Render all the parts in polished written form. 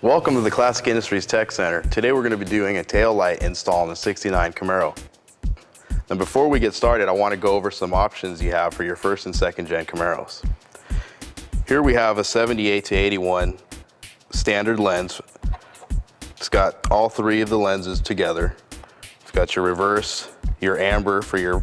Welcome to the Classic Industries Tech Center. Today we're going to be doing a tail light install on the '69 Camaro. And before we get started, I want to go over some options you have for your first and second gen Camaros. Here we have a 78 to 81 standard lens. It's got all three of the lenses together. It's got your reverse, your amber for your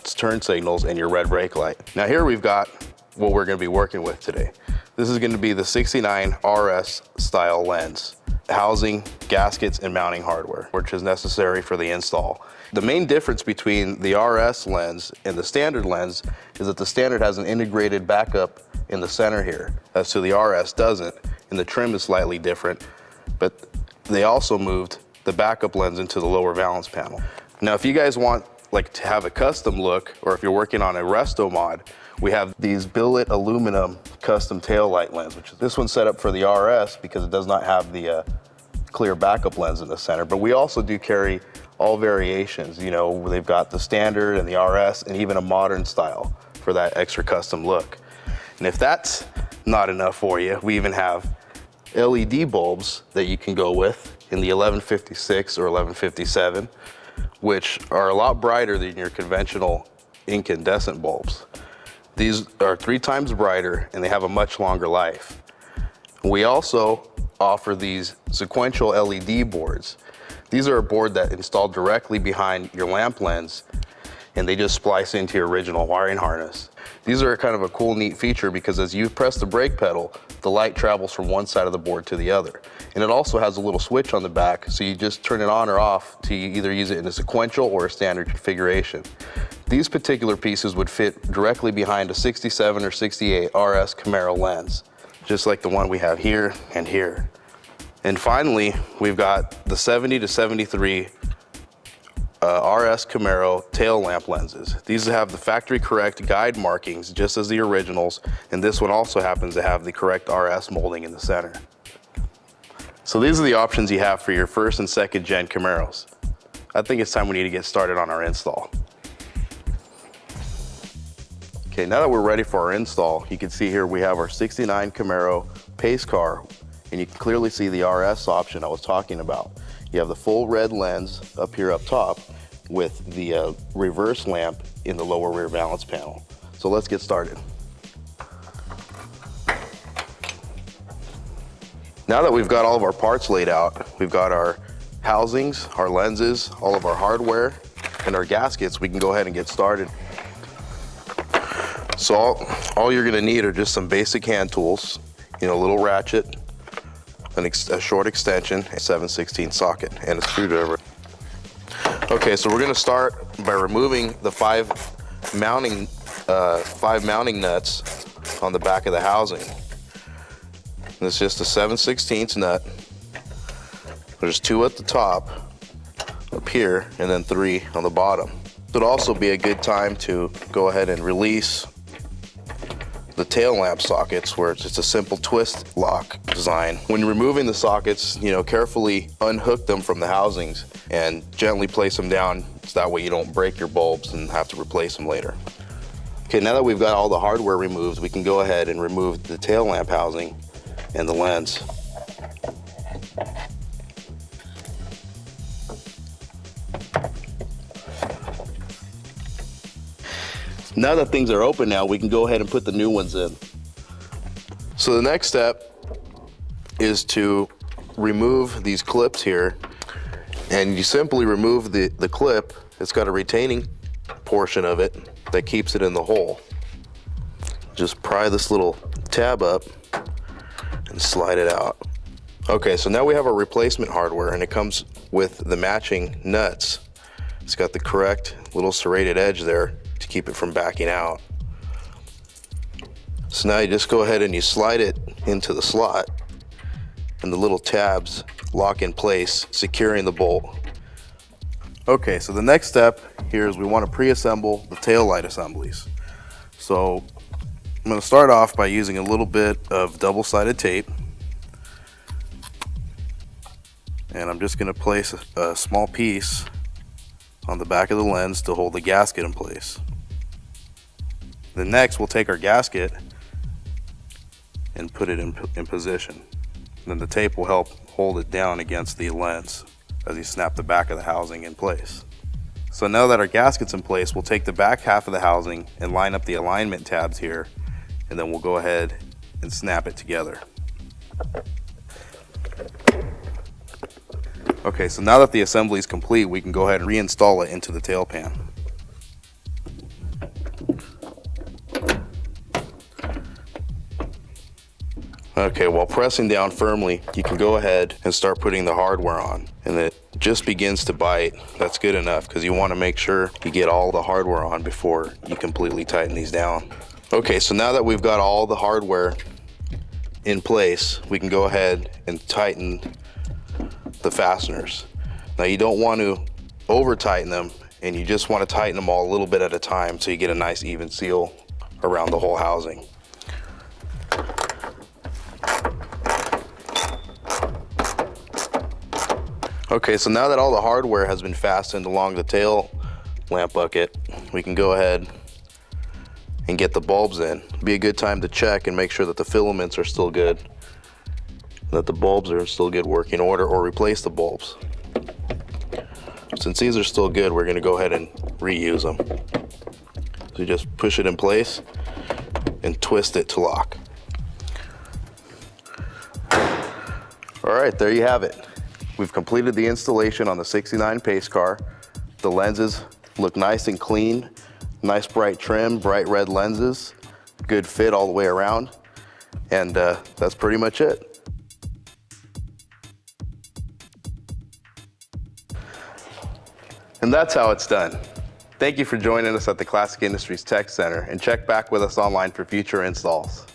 turn signals, and your red brake light. Now here we've got what we're going to be working with today. This is going to be the '69 RS style lens, housing, gaskets, and mounting hardware, which is necessary for the install. The main difference between the RS lens and the standard lens is that the standard has an integrated backup in the center here, as to the RS doesn't, and the trim is slightly different, but they also moved the backup lens into the lower valance panel. Now, if you guys want to have a custom look, or if you're working on a resto mod, we have these billet aluminum custom tail light lens, which is this one's set up for the RS because it does not have the clear backup lens in the center. But we also do carry all variations. You know, they've got the standard and the RS and even a modern style for that extra custom look. And if that's not enough for you, we even have LED bulbs that you can go with in the 1156 or 1157, which are a lot brighter than your conventional incandescent bulbs. These are 3 times brighter and they have a much longer life. We also offer these sequential LED boards. These are a board that installed directly behind your lamp lens, and they just splice into your original wiring harness. These are kind of a cool, neat feature because as you press the brake pedal, the light travels from one side of the board to the other. And it also has a little switch on the back, so you just turn it on or off to either use it in a sequential or a standard configuration. These particular pieces would fit directly behind a 67 or 68 RS Camaro lens, just like the one we have here and here. And finally, we've got the 70 to 73 RS Camaro tail lamp lenses. These have the factory correct guide markings just as the originals, and this one also happens to have the correct RS molding in the center. So these are the options you have for your first and second gen Camaros. I think it's time we need to get started on our install. Okay, now that we're ready for our install, you can see here we have our '69 Camaro pace car, and you can clearly see the RS option I was talking about. You have the full red lens up here up top with the reverse lamp in the lower rear valance panel. So let's get started. Now that we've got all of our parts laid out, we've got our housings, our lenses, all of our hardware, and our gaskets, we can go ahead and get started. So all you're gonna need are just some basic hand tools, you know, a little ratchet, a short extension, a 7/16 socket, and a screwdriver. Okay, so we're gonna start by removing the five mounting nuts on the back of the housing. And it's just a 7/16 nut. There's 2 at the top, up here, and then 3 on the bottom. It would also be a good time to go ahead and release the tail lamp sockets, where it's just a simple twist lock design. When removing the sockets, you know, carefully unhook them from the housings and gently place them down, so that way you don't break your bulbs and have to replace them later. Okay, now that we've got all the hardware removed, we can go ahead and remove the tail lamp housing and the lens. Now that things are open now, we can go ahead and put the new ones in. So the next step is to remove these clips here, and you simply remove the clip. It's got a retaining portion of it that keeps it in the hole. Just pry this little tab up and slide it out. Okay, so now we have our replacement hardware, and it comes with the matching nuts. It's got the correct little serrated edge there to keep it from backing out. So now you just go ahead and you slide it into the slot, and the little tabs lock in place, securing the bolt. Okay, so the next step here is we want to pre-assemble the tail light assemblies. So I'm going to start off by using a little bit of double-sided tape, and I'm just going to place a small piece on the back of the lens to hold the gasket in place. Then next we'll take our gasket and put it in position. Then the tape will help hold it down against the lens as you snap the back of the housing in place. So now that our gasket's in place, we'll take the back half of the housing and line up the alignment tabs here, and then we'll go ahead and snap it together. Okay, so now that the assembly is complete, we can go ahead and reinstall it into the tail pan. Okay, while pressing down firmly, you can go ahead and start putting the hardware on. And it just begins to bite. That's good enough because you want to make sure you get all the hardware on before you completely tighten these down. Okay, so now that we've got all the hardware in place, we can go ahead and tighten the fasteners. Now you don't want to over tighten them, and you just want to tighten them all a little bit at a time so you get a nice even seal around the whole housing. Okay, so now that all the hardware has been fastened along the tail lamp bucket, we can go ahead and get the bulbs in. It'd be a good time to check and make sure that the filaments are still good, that the bulbs are in still good working order, or replace the bulbs. Since these are still good, we're gonna go ahead and reuse them. So you just push it in place and twist it to lock. All right, there you have it. We've completed the installation on the 69 pace car. The lenses look nice and clean, nice bright trim, bright red lenses, good fit all the way around, and that's pretty much it. And that's how it's done. Thank you for joining us at the Classic Industries Tech Center, and check back with us online for future installs.